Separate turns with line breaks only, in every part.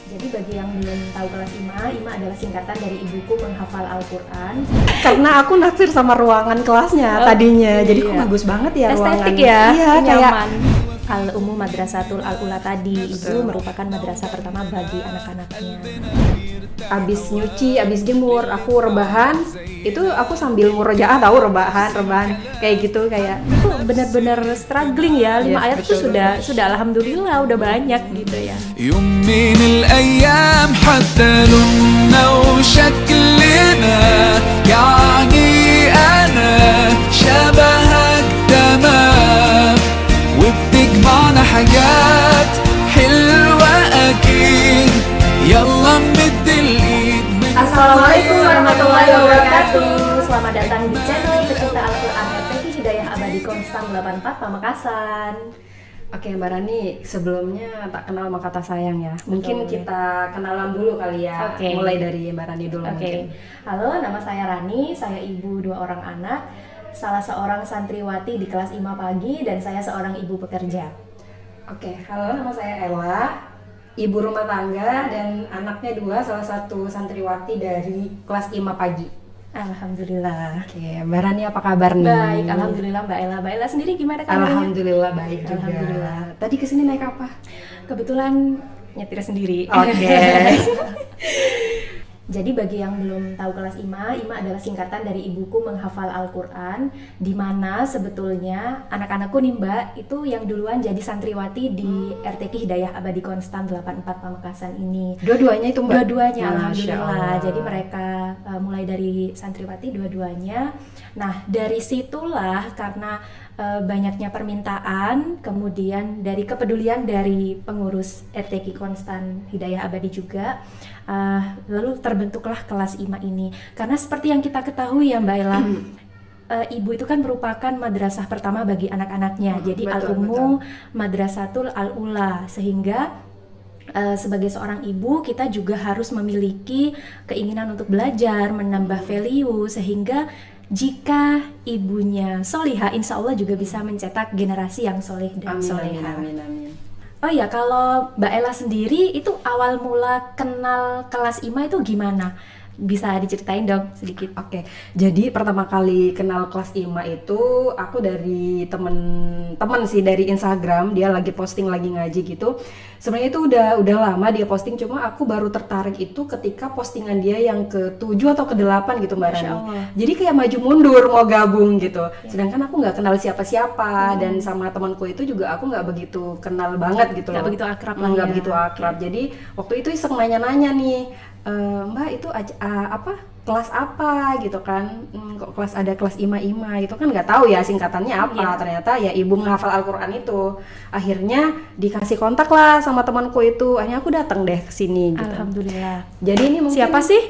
Jadi bagi yang belum tahu kelas IMA adalah singkatan dari Ibuku Menghafal Al-Quran.
Karena aku naksir sama ruangan kelasnya tadinya, jadi kok bagus banget ya ruangan.
Estetik ya,
iya,
nyaman. Al-Ummu Madrasatul Al-Ula tadi itu merupakan madrasah pertama bagi anak-anaknya.
Abis nyuci, abis jemur, aku rebahan, itu aku sambil murojaah tahu rebahan kayak gitu kayak.
Itu benar-benar struggling ya, 5 ayat itu
betul.
sudah alhamdulillah udah banyak gitu ya.
يوم من الأيام حتى لوننا وشكلنا يعني أنا شبهك تمام وبتجمعنا حاجات حلوة أكيد يلا نمد الإيد
Assalamualaikum warahmatullahi wabarakatuh. Selamat datang di channel Pecinta Al-Quran RTQ Hidayah Abadi Konstan 84 Pamekasan.
Oke Mbak Rani, sebelumnya tak kenal maka tak sayang ya. Mungkin
Betul.
kita kenalan dulu kali ya.
Oke.
Mulai dari Mbak Rani dulu mungkin.
Halo, nama saya Rani, saya ibu 2 orang anak, salah seorang santriwati di kelas IMA pagi, dan saya seorang ibu pekerja.
Oke, halo, nama saya Ella, ibu rumah tangga dan anaknya 2, salah satu santriwati dari kelas IMA pagi.
Alhamdulillah.
Oke, Mbak Rani apa kabar nih?
Baik, alhamdulillah Mbak Ella. Mbak Ella sendiri gimana kabarnya?
Alhamdulillah baik juga.
Alhamdulillah.
Tadi kesini naik apa?
Kebetulan nyetir sendiri.
Oke.
Jadi bagi yang belum tahu kelas IMA adalah singkatan dari Ibuku Menghafal Al-Quran, di mana sebetulnya anak-anakku nih Mbak, itu yang duluan jadi santriwati di RTQ Hidayah Abadi Konstan 84 Pamekasan ini.
Dua-duanya itu Mbak?
Dua-duanya,
Masya
alhamdulillah.
Allah.
Jadi mereka mulai dari santriwati dua-duanya. Nah, dari situlah karena banyaknya permintaan, kemudian dari kepedulian dari pengurus RTQ Konstan Hidayah Abadi juga, lalu terbentuklah kelas IMA ini. Karena seperti yang kita ketahui ya Mbak Ella, ibu itu kan merupakan madrasah pertama bagi anak-anaknya. Jadi
betul,
Al-Ummu Madrasatul Al-Ula, sehingga sebagai seorang ibu kita juga harus memiliki keinginan untuk belajar, menambah value, sehingga jika ibunya solihah, insya Allah juga bisa mencetak generasi yang soleh dan solehah.
Amin.
Oh ya, kalau Mbak Ella sendiri itu awal mula kenal kelas IMA itu gimana? Bisa diceritain dong sedikit.
Oke, jadi pertama kali kenal kelas IMA itu aku dari temen sih, dari Instagram. Dia lagi posting lagi ngaji gitu. Sebenarnya itu udah lama dia posting, cuma aku baru tertarik itu ketika postingan dia yang ke-7 atau ke-8 gitu Mbak
Masya
Rani.
Allah.
Jadi kayak maju mundur mau gabung gitu. Sedangkan aku nggak kenal siapa-siapa, dan sama temanku itu juga aku nggak begitu kenal banget gitu
Nggak
loh.
begitu akrab lah
Nggak
ya.
begitu akrab. Jadi waktu itu iseng nanya-nanya nih, Mbak itu kelas apa gitu kan, kok ada kelas IMA itu kan nggak tahu ya singkatannya apa.
Iya.
Ternyata ya ibu menghafal Al-Quran itu. Akhirnya dikasih kontak lah sama temanku itu, akhirnya aku datang deh ke sini gitu.
Alhamdulillah.
Jadi ini mungkin
Siapa sih?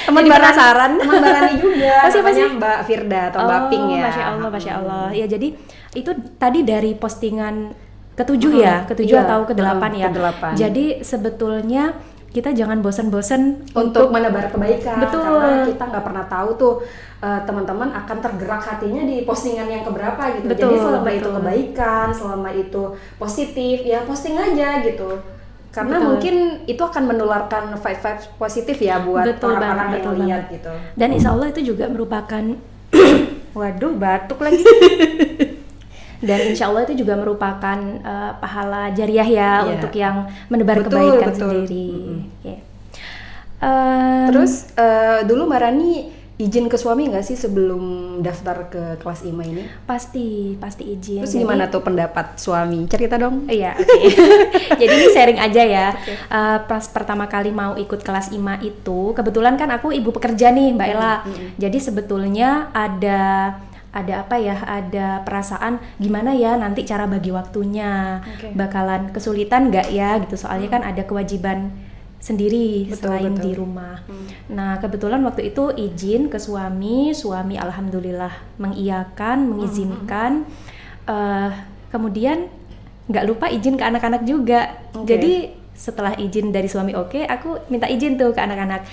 teman
Jadi
Mbak Rani-
penasaran.
teman Mbak Rani juga.
Oh, siapa
namanya
sih?
Mbak Firda atau Mbak Pink ya.
Masya Allah. Ya, jadi itu tadi dari postingan ke-7 ya, ke-7
Iya,
atau ke-8 ya.
ke-8.
Jadi sebetulnya kita jangan bosan-bosan
untuk menebar kebaikan.
Betul.
Karena kita nggak pernah tahu tuh teman-teman akan tergerak hatinya di postingan yang keberapa gitu.
Betul,
Jadi selama itu
betul.
kebaikan, selama itu positif, ya posting aja gitu. Karena
Betul.
mungkin itu akan menularkan vibe positif ya buat
Betul
orang-orang
banget,
yang
betul
lihat
banget.
gitu.
Dan insya Allah itu juga merupakan waduh, batuk lagi. Dan insya Allah itu juga merupakan pahala jariah ya,
Iya.
untuk yang menebar
Betul,
kebaikan
betul.
sendiri. Oke.
Terus dulu Mbak Rani izin ke suami nggak sih sebelum daftar ke kelas IMA ini?
pasti izin.
Terus
Jadi-
gimana tuh pendapat suami? Cerita dong.
Iya, oke. Jadi ini sharing aja ya. Pas pertama kali mau ikut kelas IMA itu, kebetulan kan aku ibu pekerja nih, Mbak Ella. Jadi sebetulnya ada apa ya? Ada perasaan gimana ya nanti cara bagi waktunya.
Oke.
Bakalan kesulitan nggak ya gitu. Soalnya kan ada kewajiban sendiri
Betul,
selain
betul.
di rumah. Nah, kebetulan waktu itu izin ke suami alhamdulillah mengiyakan, mengizinkan. Kemudian nggak lupa izin ke anak-anak juga.
Oke.
Jadi setelah izin dari suami aku minta izin tuh ke anak-anak.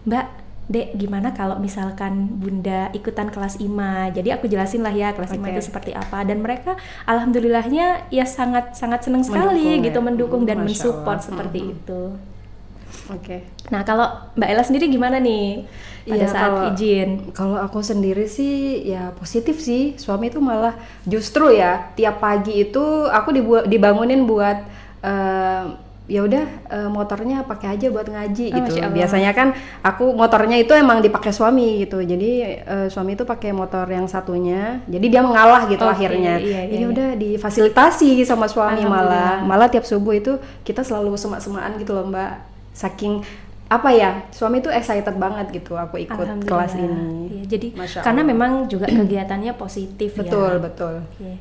Mbak, Dek, gimana kalau misalkan Bunda ikutan kelas IMA? Jadi aku jelasin lah ya kelas IMA
Oke.
itu seperti apa, dan mereka alhamdulillahnya ya sangat senang sekali
Mendukung
gitu,
ya?
mendukung dan
Masya
mensupport
Allah.
seperti itu.
Oke.
Nah, kalau Mbak Ella sendiri gimana nih pada
Iya,
saat izin?
kalau aku sendiri sih ya positif sih. Suami itu malah justru ya tiap pagi itu aku dibangunin buat ya udah motornya pakai aja buat ngaji
Oh,
gitu.
Masya Allah.
Biasanya kan aku motornya itu emang dipakai suami gitu. Jadi suami itu pakai motor yang satunya. Jadi dia mengalah gitu
Oke,
akhirnya.
iya,
Jadi
iya.
udah difasilitasi sama suami,
Alhamdulillah.
malah tiap subuh itu kita selalu semak-semakan gitu loh, Mbak. Saking apa ya, suami tuh excited banget gitu aku ikut
Alhamdulillah.
kelas ini.
Iya, jadi
Masya
karena
Allah.
memang juga kegiatannya positif ya.
Betul, betul.
Oke.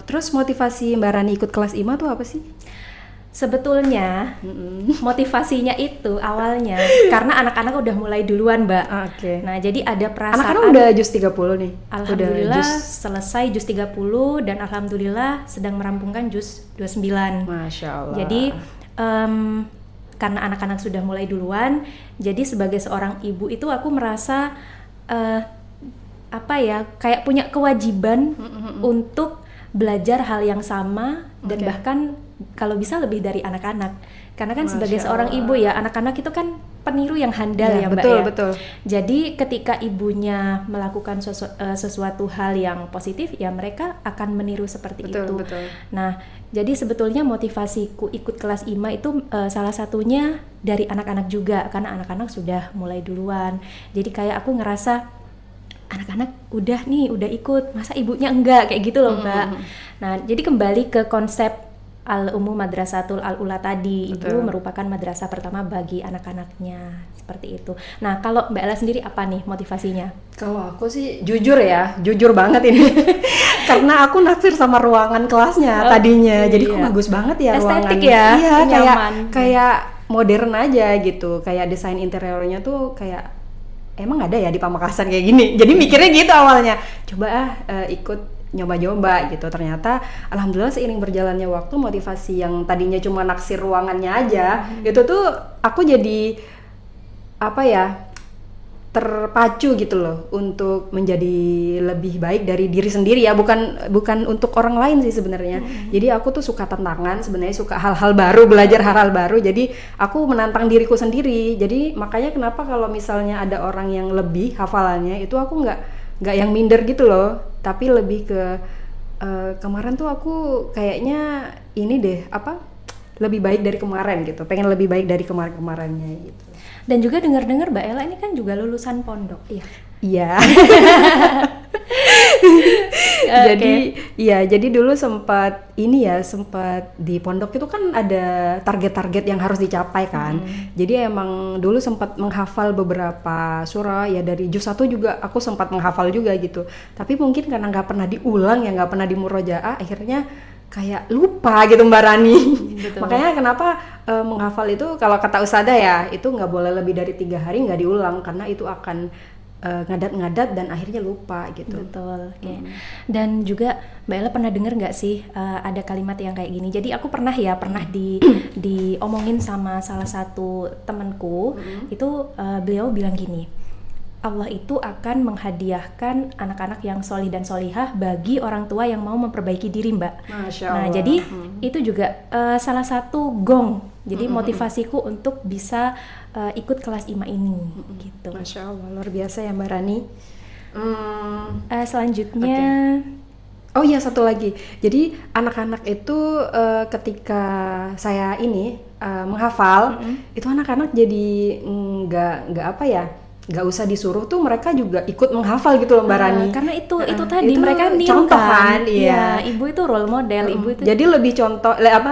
Terus motivasi Mbak Rani ikut kelas IMA tuh apa sih?
Sebetulnya motivasinya itu awalnya karena anak-anak udah mulai duluan, Mbak.
Oke.
Nah, jadi ada perasaan
Anak-anak udah jus 30 nih.
alhamdulillah
Udah jus.
selesai jus 30 dan alhamdulillah sedang merampungkan jus 29.
Masya Allah.
Jadi karena anak-anak sudah mulai duluan, jadi sebagai seorang ibu itu aku merasa apa ya, kayak punya kewajiban untuk belajar hal yang sama dan
Oke.
bahkan kalau bisa lebih dari anak-anak. Karena kan
Masya
sebagai seorang
Allah.
ibu ya, anak-anak itu kan peniru yang handal ya, Mbak
betul,
ya.
betul.
Jadi ketika ibunya melakukan sesuatu hal yang positif, ya mereka akan meniru seperti
Betul,
itu.
betul.
Nah, jadi sebetulnya motivasiku ikut kelas IMA itu salah satunya dari anak-anak juga, karena anak-anak sudah mulai duluan. Jadi kayak aku ngerasa anak-anak udah ikut, masa ibunya enggak, kayak gitu loh, Mbak. Nah, jadi kembali ke konsep Al-Ummu Madrasatul Al-Ula tadi, itu
Betul.
merupakan madrasah pertama bagi anak-anaknya, seperti itu. Nah, kalau Mbak Ella sendiri apa nih motivasinya?
Kalau aku sih jujur banget ini. Karena aku naksir sama ruangan kelasnya
Oh,
tadinya. Jadi kok
iya.
bagus banget ya
Estetik
ruangannya.
ya,
Iya,
nyaman.
kayak modern aja gitu. Kayak desain interiornya tuh kayak emang ada ya di Pamekasan kayak gini. Jadi mikirnya gitu awalnya. Coba ikut nyoba-nyoba gitu. Ternyata alhamdulillah seiring berjalannya waktu, motivasi yang tadinya cuma naksir ruangannya aja, itu tuh aku jadi apa ya, terpacu gitu loh untuk menjadi lebih baik dari diri sendiri ya, bukan untuk orang lain sih sebenarnya. Jadi aku tuh suka tantangan sebenarnya, suka hal-hal baru, belajar hal-hal baru. Jadi aku menantang diriku sendiri. Jadi makanya kenapa kalau misalnya ada orang yang lebih hafalannya, itu aku nggak yang minder gitu loh, tapi lebih ke kemarin tuh aku kayaknya ini deh, apa, lebih baik dari kemarin gitu, pengen lebih baik dari kemarin-kemarinnya gitu.
Dan juga dengar-dengar Mbak Ella ini kan juga lulusan pondok, iya.
Iya.
Oke.
Jadi dulu sempat di pondok itu kan ada target-target yang harus dicapai kan. Jadi emang dulu sempat menghafal beberapa surah ya, dari juz 1 juga aku sempat menghafal juga gitu. Tapi mungkin karena nggak pernah diulang ya, nggak pernah dimurojaah, akhirnya kayak lupa gitu Mbak Rani.
Betul.
Makanya kenapa menghafal itu kalau kata Ustadzah ya, itu nggak boleh lebih dari 3 hari nggak diulang, karena itu akan ngadat-ngadat dan akhirnya lupa gitu.
Betul. Oke. Dan juga Mbak Ella pernah dengar nggak sih ada kalimat yang kayak gini? Jadi aku pernah diomongin sama salah satu temanku, itu beliau bilang gini, Allah itu akan menghadiahkan anak-anak yang solih dan solihah bagi orang tua yang mau memperbaiki diri, Mbak.
Masya
Nah,
Allah.
jadi itu juga salah satu gong. Jadi motivasiku untuk bisa ikut kelas IMA ini, gitu.
Masya Allah, luar biasa ya Mbak Rani.
Selanjutnya,
Oh iya, satu lagi. Jadi anak-anak itu ketika saya ini menghafal, itu anak-anak jadi nggak apa ya, nggak usah disuruh tuh, mereka juga ikut menghafal gitu loh Mbak Rani.
karena itu tadi mereka niru
contoh
kan.
iya.
Iya, ibu itu role model, ibu itu
Jadi lebih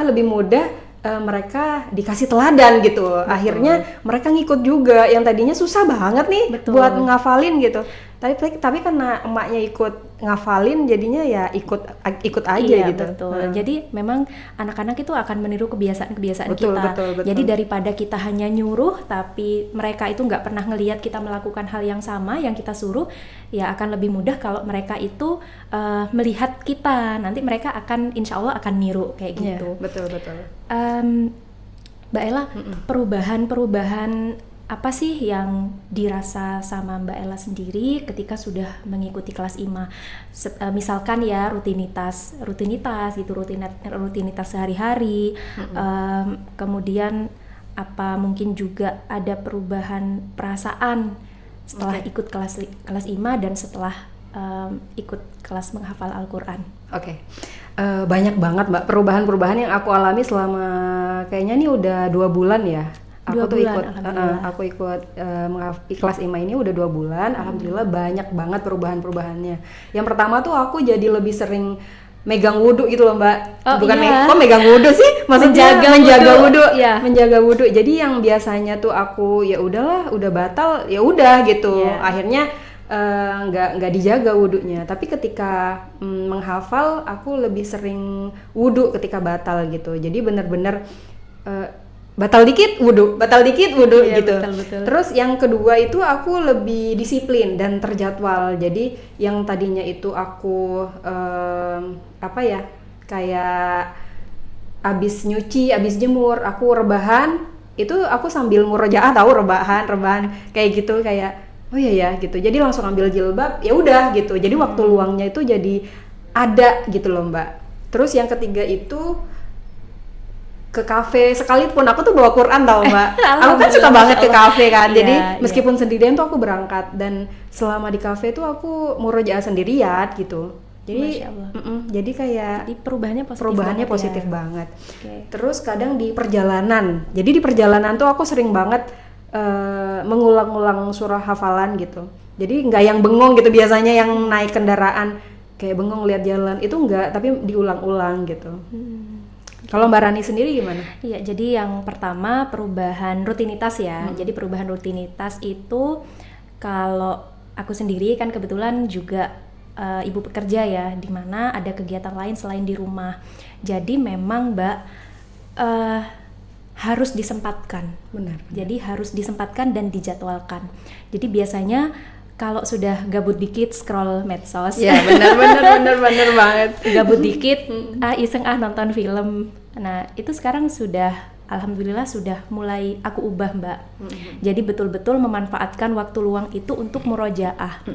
lebih mudah mereka dikasih teladan gitu. Akhirnya mereka ngikut juga, yang tadinya susah banget nih
Betul.
buat ngafalin gitu. Tapi karena emaknya ikut ngafalin, jadinya ya ikut aja
iya,
gitu.
betul. Jadi memang anak-anak itu akan meniru kebiasaan-kebiasaan
Betul,
kita.
betul.
Jadi daripada kita hanya nyuruh tapi mereka itu nggak pernah ngelihat kita melakukan hal yang sama yang kita suruh, ya akan lebih mudah kalau mereka itu melihat kita. Nanti mereka akan insya Allah akan niru kayak gitu.
Iya, betul.
Mbak Ella, perubahan apa sih yang dirasa sama Mbak Ella sendiri ketika sudah mengikuti kelas IMA? Misalkan ya rutinitas gitu, rutinitas sehari-hari, kemudian apa mungkin juga ada perubahan perasaan setelah ikut kelas IMA dan setelah ikut kelas menghafal Al-Quran.
Oke. Banyak banget Mbak perubahan-perubahan yang aku alami selama kayaknya nih udah 2 bulan ya. Aku ikut kelas IMA ini udah 2 bulan. Alhamdulillah banyak banget perubahan-perubahannya. Yang pertama tuh aku jadi lebih sering megang wudhu gitu loh Mbak. Bukan
iya.
kok megang wudhu sih? Maksudnya menjaga wudhu.
Iya.
Menjaga wudhu. Jadi yang biasanya tuh aku ya udahlah, udah batal, ya udah gitu.
Iya.
Akhirnya nggak dijaga wudhunya. Tapi ketika menghafal, aku lebih sering wudhu ketika batal gitu. Jadi benar-benar batal dikit wudhu
Iya,
gitu.
betul.
Terus yang kedua itu aku lebih disiplin dan terjadwal. Jadi yang tadinya itu aku kayak abis nyuci, abis jemur, aku rebahan. Itu aku sambil murojaah, tahu rebahan kayak gitu, kayak oh iya ya gitu. Jadi langsung ambil jilbab, ya udah gitu. Jadi waktu luangnya itu jadi ada gitu loh Mbak. Terus yang ketiga itu ke kafe sekalipun, aku tuh bawa Quran tau Mbak. Aku kan suka banget ke kafe kan. Jadi meskipun sendirian tuh aku berangkat, dan selama di kafe tuh aku murojaah sendirian gitu. Jadi jadi kayak
perubahannya positif
banget. Okay. Terus kadang di perjalanan. Jadi di perjalanan tuh aku sering banget mengulang-ulang surah hafalan gitu. Jadi nggak yang bengong gitu, biasanya yang naik kendaraan kayak bengong lihat jalan itu enggak, tapi diulang-ulang gitu. Kalau Mbak Rani sendiri gimana?
Iya, jadi yang pertama perubahan rutinitas ya. Jadi perubahan rutinitas itu kalau aku sendiri kan kebetulan juga ibu pekerja ya, di mana ada kegiatan lain selain di rumah. Jadi memang Mbak harus disempatkan. Benar. Jadi harus disempatkan dan dijadwalkan. Jadi biasanya kalau sudah gabut dikit scroll medsos.
Ya benar banget.
Gabut dikit, iseng nonton film. Nah itu sekarang sudah, alhamdulillah sudah mulai aku ubah Mbak. Jadi betul-betul memanfaatkan waktu luang itu untuk murojaah.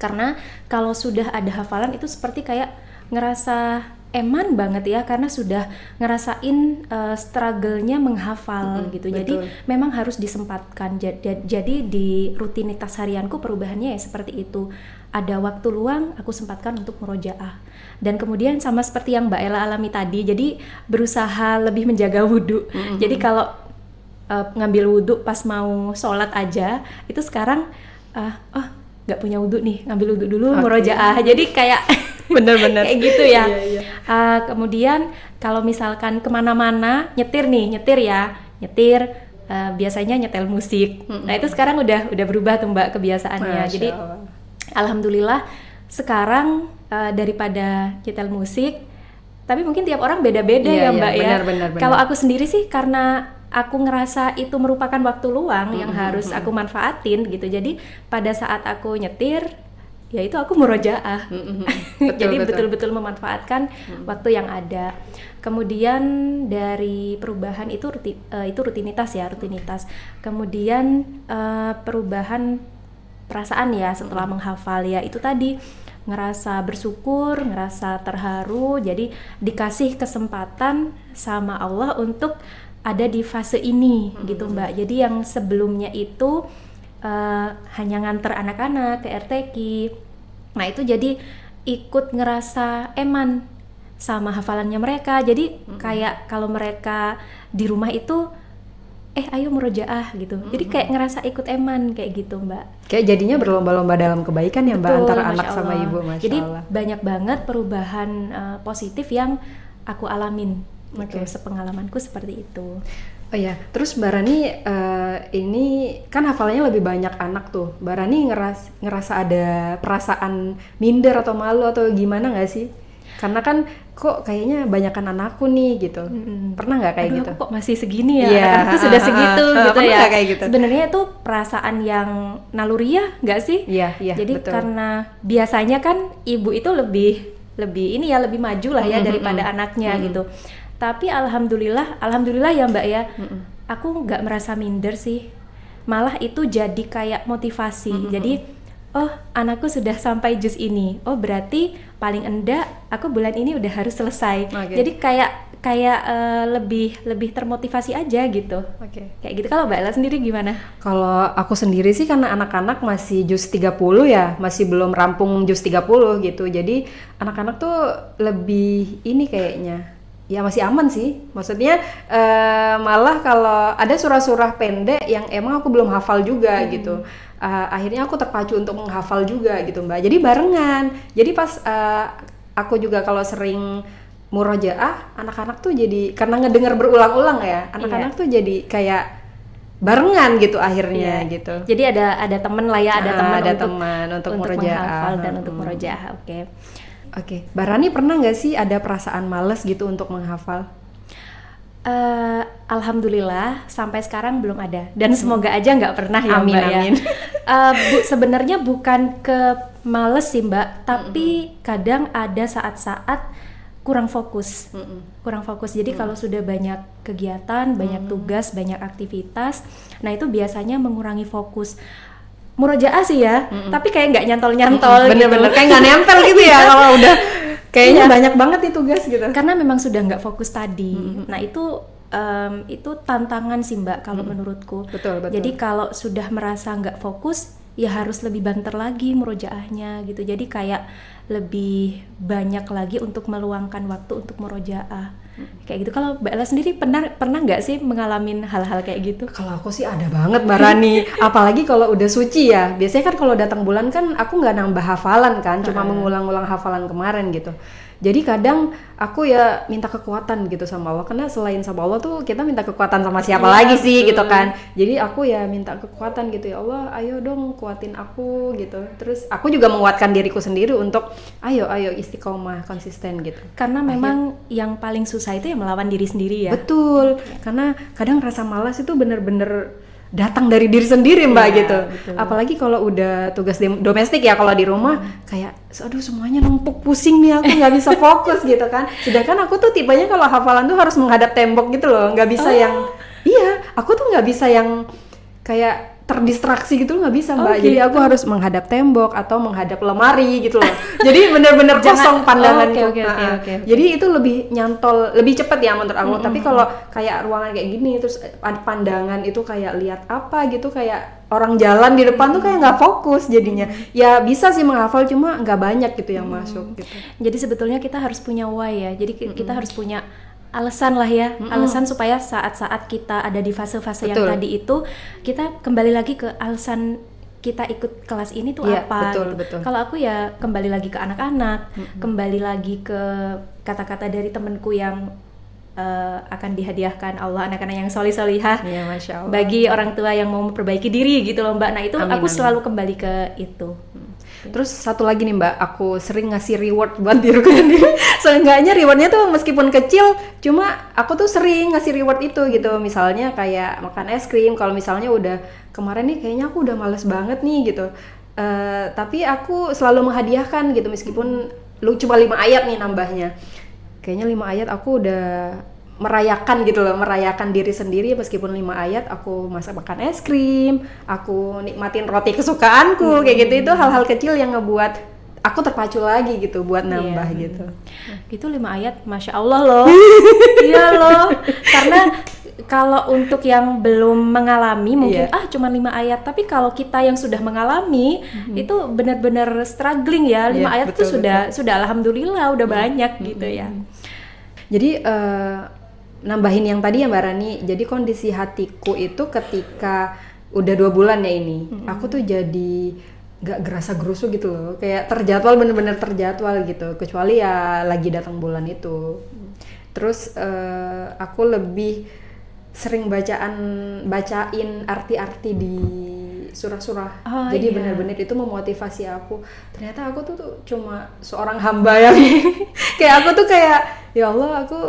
Karena kalau sudah ada hafalan itu seperti kayak ngerasa eman banget ya, karena sudah ngerasain struggle-nya menghafal gitu. Jadi memang harus disempatkan. Jadi di rutinitas harianku perubahannya ya seperti itu. Ada waktu luang aku sempatkan untuk murojaah. Dan kemudian sama seperti yang Mbak Ella alami tadi, jadi berusaha lebih menjaga wudhu. Jadi kalau ngambil wudhu pas mau sholat aja, itu sekarang nggak punya wudhu nih, ngambil wudhu dulu, murojaah. Jadi kayak bener-bener kayak gitu ya. Kemudian kalau misalkan kemana-mana nyetir biasanya nyetel musik. Nah itu sekarang udah berubah tuh Mbak kebiasaannya. Jadi alhamdulillah sekarang daripada nyetel musik, tapi mungkin tiap orang beda-beda ya Mbak ya. Benar. Kalau aku sendiri sih karena aku ngerasa itu merupakan waktu luang yang harus aku manfaatin gitu. Jadi pada saat aku nyetir, ya itu aku murojaah. Jadi betul-betul memanfaatkan waktu yang ada. Kemudian dari perubahan itu rutinitas. Kemudian perubahan perasaan ya setelah menghafal ya itu tadi, ngerasa bersyukur, ngerasa terharu. Jadi dikasih kesempatan sama Allah untuk ada di fase ini gitu Mbak. Jadi yang sebelumnya itu hanya nganter anak-anak ke RTQ. Nah itu jadi ikut ngerasa eman sama hafalannya mereka. Jadi kayak kalau mereka di rumah itu ayo murojaah gitu. Jadi kayak ngerasa ikut eman kayak gitu Mbak.
Kayak jadinya berlomba-lomba dalam kebaikan ya Mbak. Betul, antara anak sama ibu, Masya
Jadi
Allah.
banyak banget perubahan positif yang aku alamin. Gitu, sepengalamanku seperti itu.
Oh ya, terus Mbak Rani ini kan hafalannya lebih banyak anak tuh. Mbak Rani ngerasa ada perasaan minder atau malu atau gimana nggak sih? Karena kan kok kayaknya banyakan anakku nih gitu. Pernah nggak kayak gitu?
Aku kok masih segini ya? Anak-anakku sudah segitu gitu ya.
Kayak gitu?
Sebenarnya itu perasaan yang naluriah nggak sih?
Iya.
Jadi
betul.
Karena biasanya kan ibu itu lebih maju lah ya daripada anaknya gitu. Tapi alhamdulillah ya Mbak ya, aku nggak merasa minder sih. malah itu jadi kayak motivasi. Jadi oh, anakku sudah sampai juz ini. Oh, berarti paling enggak aku bulan ini udah harus selesai. Jadi kayak lebih termotivasi aja gitu. Kayak gitu. Kalau Mbak Ella sendiri gimana?
Kalau aku sendiri sih karena anak-anak masih juz 30 ya, masih belum rampung juz 30 gitu. Jadi anak-anak tuh lebih ini kayaknya. Ya masih aman sih. Maksudnya malah kalau ada surah-surah pendek yang emang aku belum hafal juga gitu. Akhirnya aku terpacu untuk menghafal juga gitu Mbak. Jadi barengan. Jadi pas aku juga kalau sering murojaah, anak-anak tuh jadi karena ngedengar berulang-ulang ya, anak-anak tuh jadi kayak barengan gitu akhirnya gitu.
Jadi ada teman lah ya, ada
teman untuk murojaah
menghafal dan untuk murojaah.
Oke. Mbak Rani pernah nggak sih ada perasaan males gitu untuk menghafal?
Alhamdulillah sampai sekarang belum ada dan semoga aja nggak pernah ya
amin,
Mbak
amin.
ya. Sebenarnya bukan ke males sih Mbak, tapi kadang ada saat-saat kurang fokus. Jadi kalau sudah banyak kegiatan, banyak tugas, banyak aktivitas, nah itu biasanya mengurangi fokus. Murojaah sih ya, tapi kayak nggak nyantol-nyantol.
Bener-bener kayak nggak nempel gitu ya kalau udah kayaknya banyak banget nih tugas gitu.
Karena memang sudah nggak fokus tadi. Nah itu tantangan sih Mbak kalau menurutku.
Betul.
Jadi kalau sudah merasa nggak fokus, ya harus lebih banter lagi murojaahnya gitu. Jadi kayak lebih banyak lagi untuk meluangkan waktu untuk murojaah. Kayak gitu. Kalau Mbak Ella sendiri pernah nggak sih mengalami hal-hal kayak gitu?
Kalau aku sih ada banget Mbak Rani. Apalagi kalau udah suci ya. Biasanya kan kalau datang bulan kan aku nggak nambah hafalan kan, cuma mengulang-ulang hafalan kemarin gitu. Jadi kadang aku ya minta kekuatan gitu sama Allah, karena selain sama Allah tuh kita minta kekuatan sama siapa lagi sih gitu kan. Jadi aku ya minta kekuatan gitu, ya Allah ayo dong kuatin aku gitu. Terus aku juga menguatkan diriku sendiri untuk ayo istiqomah konsisten gitu.
Karena memang yang paling susah itu ya melawan diri sendiri ya.
Betul, karena kadang rasa malas itu bener-bener datang dari diri sendiri Mbak gitu.
Betul.
Apalagi kalau udah tugas domestik ya, kalau di rumah kayak aduh semuanya numpuk, pusing nih, aku nggak bisa fokus gitu kan. Sedangkan aku tuh tipenya kalau hafalan tuh harus menghadap tembok gitu loh, nggak bisa yang aku tuh nggak bisa yang kayak terdistraksi gitu, nggak bisa Mbak. Jadi aku harus menghadap tembok atau menghadap lemari gitu loh. Jadi bener-bener kosong pandanganku.
Oke.
Jadi itu lebih nyantol, lebih cepet ya menurut aku. Tapi kalau kayak ruangan kayak gini terus pandangan itu kayak lihat apa gitu, kayak orang jalan di depan tuh kayak nggak fokus jadinya. Ya bisa sih menghafal, cuma nggak banyak gitu yang masuk gitu.
Jadi sebetulnya kita harus punya why ya. Jadi kita harus punya alasan lah ya, alasan supaya saat-saat kita ada di fase-fase yang tadi itu, kita kembali lagi ke alasan kita ikut kelas ini tuh apa gitu. Kalau aku ya kembali lagi ke anak-anak, kembali lagi ke kata-kata dari temenku yang akan dihadiahkan Allah anak-anak yang solih-solihah,
ya, Masya Allah,
bagi orang tua yang mau memperbaiki diri gitu loh Mbak. Nah itu aku selalu kembali ke itu.
Terus satu lagi nih Mbak, aku sering ngasih reward buat diriku sendiri. Seenggaknya rewardnya tuh meskipun kecil, cuma aku tuh sering ngasih reward itu gitu. Misalnya kayak makan es krim, kalau misalnya udah kemarin nih kayaknya aku udah males banget nih gitu. Tapi aku selalu menghadiahkan gitu, meskipun lu cuma 5 ayat nih nambahnya. Kayaknya 5 ayat aku udah merayakan gitu loh, merayakan diri sendiri. Meskipun 5 ayat aku makan es krim, aku nikmatin roti kesukaanku, kayak gitu. Itu hal-hal kecil yang ngebuat aku terpacu lagi gitu buat nambah gitu.
Itu 5 ayat, Masya Allah loh. Iya loh, karena kalau untuk yang belum mengalami mungkin cuma 5 ayat, tapi kalau kita yang sudah mengalami itu benar-benar struggling ya. 5 ayat itu sudah alhamdulillah udah banyak gitu ya.
Jadi nambahin yang tadi ya Mbak Rani, jadi kondisi hatiku itu ketika udah 2 bulan ya ini, aku tuh jadi nggak gerasa-gerusu gitu loh, kayak terjadwal, bener-bener terjadwal gitu, kecuali ya lagi datang bulan itu. Terus aku lebih sering bacain arti-arti di surah-surah. Jadi benar-benar itu memotivasi aku. Ternyata aku tuh cuma seorang hamba yang kayak aku tuh kayak ya Allah, aku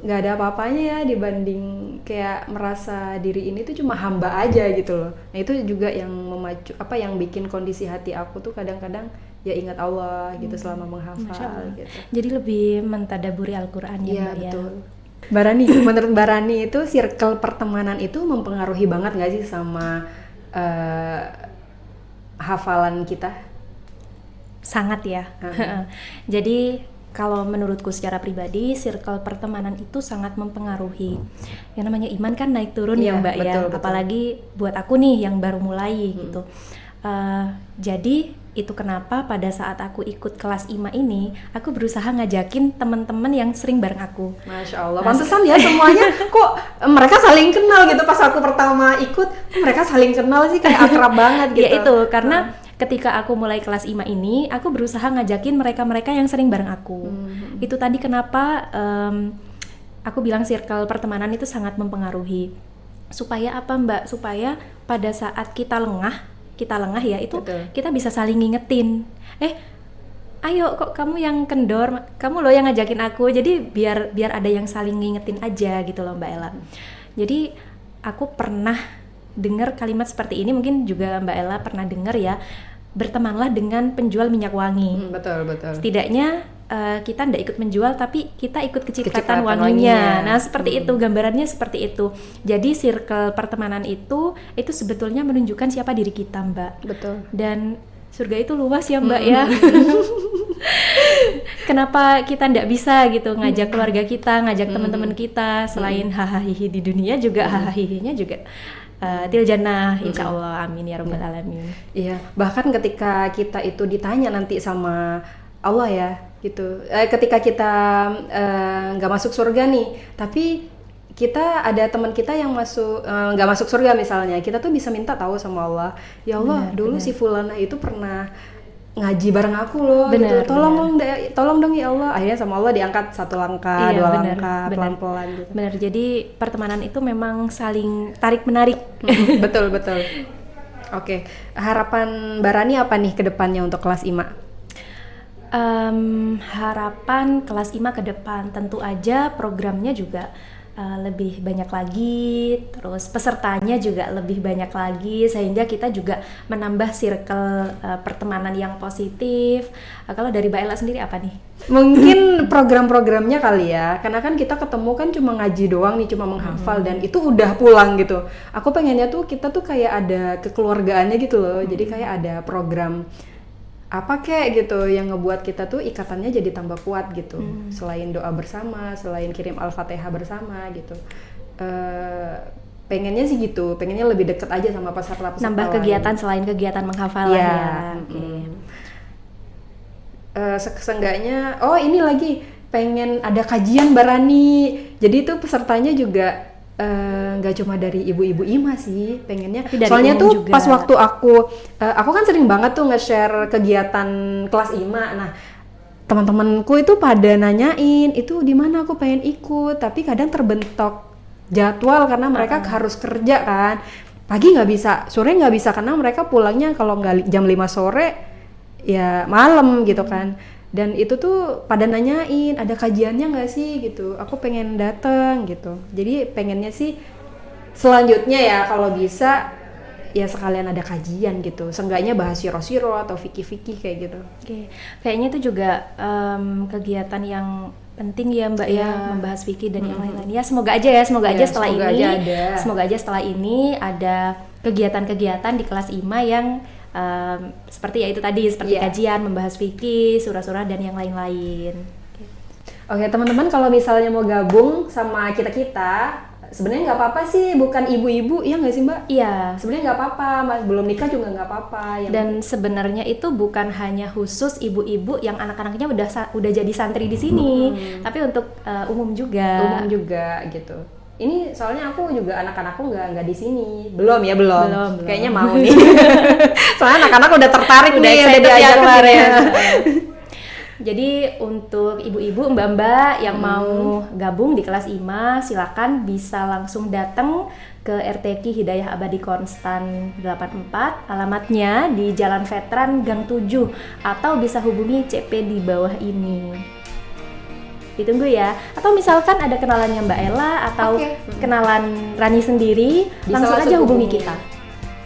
nggak ada apa-apanya ya dibanding kayak merasa diri ini tuh cuma hamba aja gitu loh. Nah itu juga yang memacu, yang bikin kondisi hati aku tuh kadang-kadang ya ingat Allah gitu selama menghafal gitu.
Jadi lebih mentadaburi Al-Quran ya Mbak ya.
Betul. Mbak Rani, menurut Mbak Rani itu circle pertemanan itu mempengaruhi banget nggak sih sama hafalan kita?
Sangat ya. Jadi kalau menurutku secara pribadi, circle pertemanan itu sangat mempengaruhi. Yang namanya iman kan naik turun ya Mbak,
betul,
ya.
betul.
Apalagi buat aku nih yang baru mulai gitu. Jadi itu kenapa pada saat aku ikut kelas IMA ini, aku berusaha ngajakin teman-teman yang sering bareng aku.
Masya Allah, pantesan ya semuanya kok mereka saling kenal gitu. Pas aku pertama ikut, mereka saling kenal sih, kayak akrab banget gitu.
Ya itu, karena ketika aku mulai kelas IMA ini, aku berusaha ngajakin mereka-mereka yang sering bareng aku. Itu tadi kenapa aku bilang circle pertemanan itu sangat mempengaruhi. Supaya apa Mbak? Supaya pada saat kita lengah ya, itu
Betul.
kita bisa saling ngingetin. Ayo kok kamu yang kendor, kamu loh yang ngajakin aku. Jadi biar ada yang saling ngingetin aja gitu loh Mbak Ella. Jadi aku pernah dengar kalimat seperti ini, mungkin juga Mbak Ella pernah dengar ya. Bertemanlah dengan penjual minyak wangi.
Betul.
Setidaknya kita nggak ikut menjual, tapi kita ikut kecipratan
Kecipratan
wanginya.
wanginya.
Nah seperti itu, gambarannya seperti itu. Jadi circle pertemanan itu sebetulnya menunjukkan siapa diri kita Mbak.
Betul.
Dan surga itu luas ya Mbak ya. Kenapa kita nggak bisa gitu ngajak keluarga kita, ngajak teman-teman kita, selain hahaha di dunia juga hahaha juga til jannah, insya Allah, amin ya rabbal alamin.
Iya, bahkan ketika kita itu ditanya nanti sama Allah ya, gitu. Ketika kita nggak masuk surga nih, tapi kita ada teman kita yang nggak masuk surga misalnya, kita tuh bisa minta tahu sama Allah, ya Allah, dulu si Fulana itu pernah ngaji bareng aku loh,
Benar,
gitu. Tolong dong ya Allah. Akhirnya sama Allah diangkat 1 langkah, 2 langkah, pelan-pelan gitu.
Benar, jadi pertemanan itu memang saling tarik-menarik.
Betul. Oke, harapan Barani apa nih ke depannya untuk kelas IMA?
Harapan kelas IMA ke depan, tentu aja programnya juga lebih banyak lagi, terus pesertanya juga lebih banyak lagi, sehingga kita juga menambah circle pertemanan yang positif. Kalau dari Mbak Ella sendiri apa nih?
Mungkin program-programnya kali ya, karena kan kita ketemu kan cuma ngaji doang nih, cuma menghafal dan itu udah pulang gitu. Aku pengennya tuh kita tuh kayak ada kekeluargaannya gitu loh, jadi kayak ada program apa kayak gitu yang ngebuat kita tuh ikatannya jadi tambah kuat gitu. Selain doa bersama, selain kirim Al-Fatihah bersama gitu. Pengennya sih gitu, pengennya lebih deket aja sama peserta-peserta.
Nambah kegiatan selain kegiatan menghafal lah ya.
Seenggaknya, ini lagi pengen ada kajian Barani. Jadi tuh pesertanya juga nggak cuma dari ibu-ibu IMA sih, pengennya. Soalnya tuh juga pas waktu aku kan sering banget tuh nge-share kegiatan kelas IMA. Nah, teman-temanku itu pada nanyain, itu di mana aku pengen ikut, tapi kadang terbentok jadwal karena mereka harus kerja kan. Pagi nggak bisa, sore nggak bisa karena mereka pulangnya kalau nggak jam 5 sore ya malam gitu kan. Dan itu tuh pada nanyain, ada kajiannya nggak sih gitu, aku pengen dateng gitu. Jadi pengennya sih selanjutnya ya kalau bisa ya sekalian ada kajian gitu, seenggaknya bahas siro-siro atau fikih-fikih kayak gitu.
Oke. Kayaknya itu juga kegiatan yang penting ya Mbak ya, membahas fikih dan yang lain-lain. Ya semoga aja setelah ini ada kegiatan-kegiatan di kelas IMA yang seperti ya itu tadi, seperti kajian, membahas fikih, surah-surah dan yang lain-lain.
Oke teman-teman, kalau misalnya mau gabung sama kita sebenarnya nggak apa-apa sih, bukan ibu-ibu, iya nggak sih Mbak?
Iya.
Sebenarnya nggak apa-apa, belum nikah juga nggak apa-apa.
Dan sebenarnya itu bukan hanya khusus ibu-ibu yang anak-anaknya udah jadi santri di sini, tapi untuk umum juga.
Umum juga gitu. Ini soalnya aku juga anak-anakku nggak di sini, belum. Kayaknya mau nih. Soalnya anak-anak udah tertarik
udah
nih,
excited
udah diajak
kemarin. Jadi untuk ibu-ibu, mbak-mbak yang mau gabung di kelas IMA, silakan bisa langsung datang ke RTQ Hidayah Abadi Konstan 84, alamatnya di Jalan Veteran Gang 7, atau bisa hubungi CP di bawah ini. Ditunggu ya. Atau misalkan ada kenalannya Mbak Ella atau kenalan Rani sendiri, bisa langsung aja hubungi kita.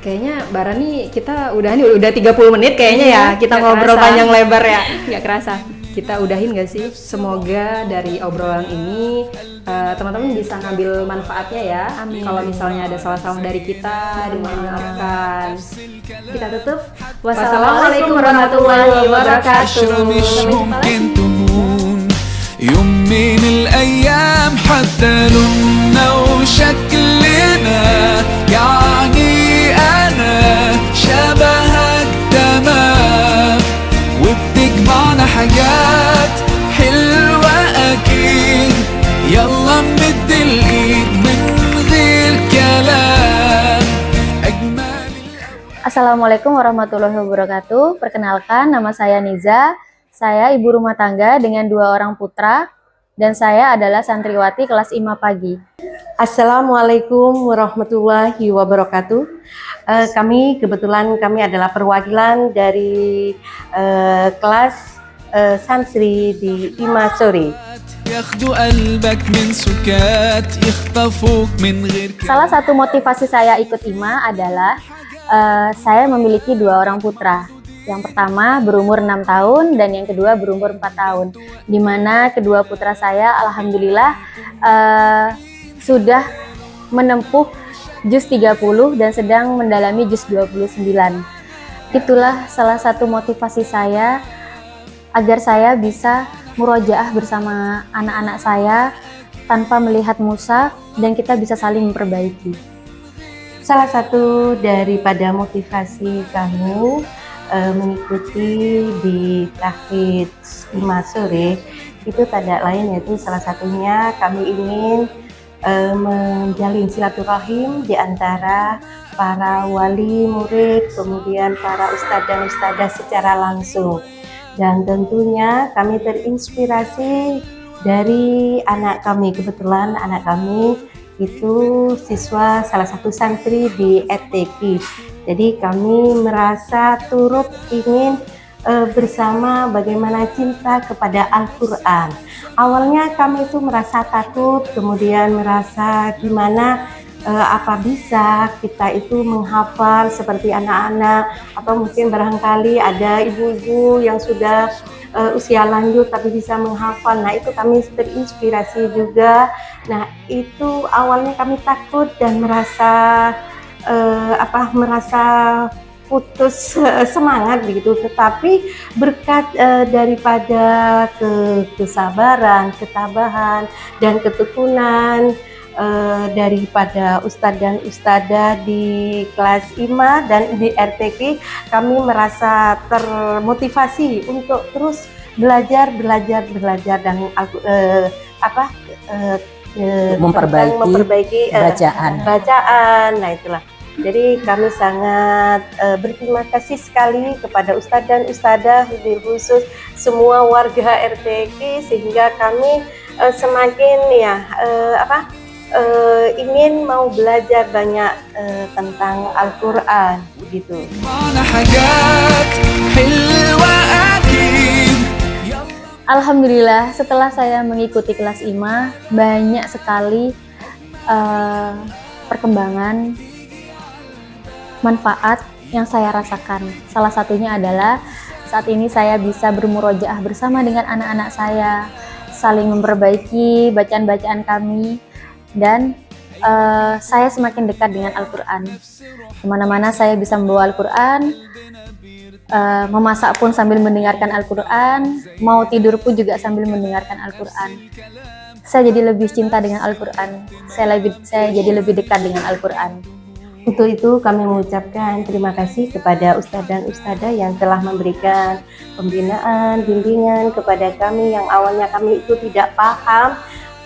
Kayaknya Barani kita udah 30 menit kayaknya ya, kita ngobrol
kerasa.
panjang lebar ya.
Nggak kerasa.
kita udahin gak sih? Semoga dari obrolan ini teman-teman bisa ngambil manfaatnya ya.
Amin.
Kalau misalnya ada salah-salah dari kita, dimaafkan.
Kita tutup.
Wassalamualaikum warahmatullahi wabarakatuh.
عشرة مش ممكن تهون يوم من الأيام حتى لوننا وشكلنا يعني أنا شبهك تمام وبتجمعنا حاجات حلوة أكيد يلا نمد الإيد من غير كلام أجمل.
Assalamualaikum warahmatullahi wabarakatuh. Perkenalkan, nama saya Niza. Saya ibu rumah tangga dengan 2 orang putra dan saya adalah santriwati kelas IMA pagi.
Assalamualaikum warahmatullahi wabarakatuh. Kami adalah perwakilan dari kelas santri di IMA sore.
ياخدوا قلبك من سكات يخطفوك من غير
Salah satu motivasi saya ikut IMA adalah saya memiliki 2 orang putra. Yang pertama berumur 6 tahun dan yang kedua berumur 4 tahun. Di mana kedua putra saya alhamdulillah sudah menempuh juz 30 dan sedang mendalami juz 29. Itulah salah satu motivasi saya agar saya bisa murojaah bersama anak-anak saya tanpa melihat mushaf dan kita bisa saling memperbaiki.
Salah satu daripada motivasi kami mengikuti di tahfidz IMA sore itu tidak lain yaitu salah satunya kami ingin menjalin silaturahim di antara para wali murid, kemudian para ustadz dan ustadzah secara langsung. Dan tentunya kami terinspirasi dari anak kami. Kebetulan anak kami itu siswa salah satu santri di RTQ. Jadi kami merasa turut ingin bersama bagaimana cinta kepada Al-Quran. Awalnya kami itu merasa takut, kemudian merasa gimana apa bisa kita itu menghafal seperti anak-anak, atau mungkin barangkali ada ibu-ibu yang sudah usia lanjut tapi bisa menghafal. Nah itu kami terinspirasi juga. Nah itu awalnya kami takut dan merasa putus semangat begitu, tetapi berkat daripada kesabaran, ketabahan dan ketekunan daripada ustadz dan ustadzah di kelas IMA dan di RTQ, kami merasa termotivasi untuk terus belajar dan memperbaiki bacaan. Nah itulah. Jadi kami sangat berterima kasih sekali kepada ustadz dan ustadzah, lebih khusus semua warga RTQ, sehingga kami semakin ingin mau belajar banyak tentang Al-Quran begitu.
Alhamdulillah setelah saya mengikuti kelas IMA banyak sekali perkembangan manfaat yang saya rasakan. Salah satunya adalah saat ini saya bisa bermurojaah bersama dengan anak-anak saya, saling memperbaiki bacaan-bacaan kami, dan saya semakin dekat dengan Al-Quran. Kemana-mana saya bisa membawa Al-Quran, memasak pun sambil mendengarkan Al-Quran, mau tidur pun juga sambil mendengarkan Al-Quran. Saya jadi lebih cinta dengan Al-Quran, saya jadi lebih dekat dengan Al-Quran.
Untuk itu kami mengucapkan terima kasih kepada ustadz dan ustadzah yang telah memberikan pembinaan, bimbingan kepada kami yang awalnya kami itu tidak paham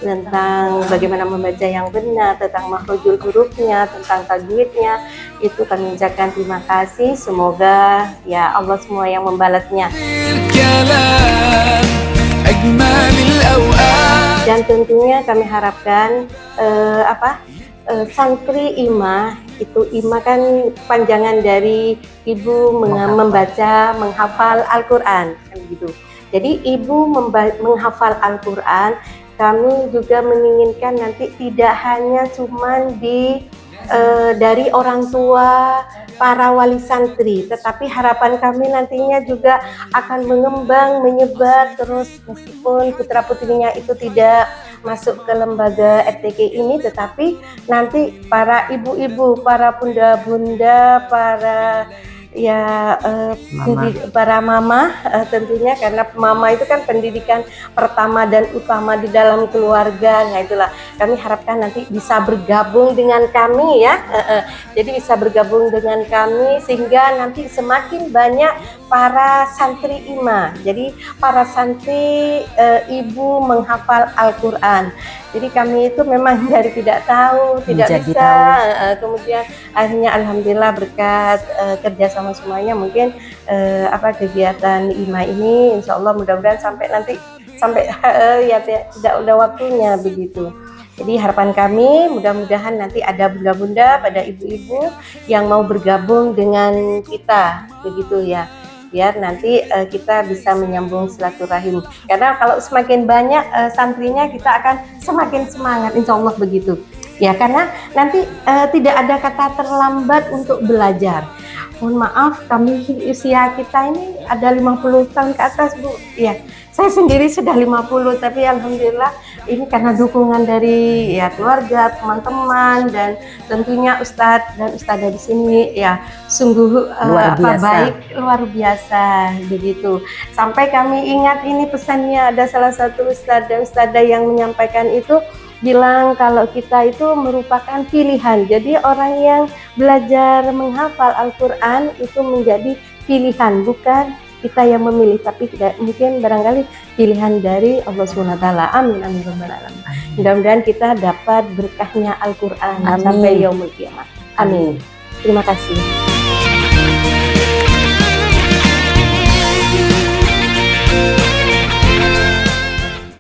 tentang bagaimana membaca yang benar, tentang makhrajul hurufnya, tentang tajwidnya. Itu kami ucapkan terima kasih. Semoga ya Allah semua yang membalasnya. Dan tentunya kami harapkan santri IMA itu, IMA kan panjangan dari ibu membaca, menghafal Al-Quran kan gitu. Jadi ibu menghafal Al-Quran, kami juga menginginkan nanti tidak hanya cuman di dari orang tua para wali santri, tetapi harapan kami nantinya juga akan mengembang, menyebar terus meskipun putra putrinya itu tidak masuk ke lembaga RTK ini, tetapi nanti para ibu-ibu, para bunda-bunda, para para mama tentunya, karena mama itu kan pendidikan pertama dan utama di dalam keluarga. Nah itulah kami harapkan nanti bisa bergabung dengan kami ya, jadi bisa bergabung dengan kami sehingga nanti semakin banyak para santri IMA, jadi para santri ibu menghafal Al-Quran. Jadi kami itu memang dari tidak tahu, tidak
Menjadi
bisa, kemudian akhirnya alhamdulillah berkat kerja sama semuanya, mungkin kegiatan IMA ini insya Allah mudah-mudahan sampai tidak ada waktunya begitu. Jadi harapan kami mudah-mudahan nanti ada bunda-bunda, pada ibu-ibu yang mau bergabung dengan kita begitu ya, biar nanti kita bisa menyambung silaturahim. Karena kalau semakin banyak santrinya, kita akan semakin semangat, insya Allah begitu. Ya, karena nanti tidak ada kata terlambat untuk belajar. Mohon maaf, kami usia kita ini ada 50 tahun ke atas, Bu. Ya, saya sendiri sudah 50, tapi alhamdulillah ini karena dukungan dari ya keluarga, teman-teman, dan tentunya Ustadz dan Ustadzah di sini ya sungguh luar biasa begitu. Sampai kami ingat ini pesannya, ada salah satu Ustadz dan Ustadzah yang menyampaikan itu, bilang kalau kita itu merupakan pilihan. Jadi orang yang belajar menghafal Al-Quran itu menjadi pilihan, bukan kita yang memilih, tapi mungkin barangkali pilihan dari Allah SWT. Amin, amin, rabbal alamin. Mudah-mudahan kita dapat berkahnya Al-Quran sampai yaumul qiyamah. Amin. Terima kasih.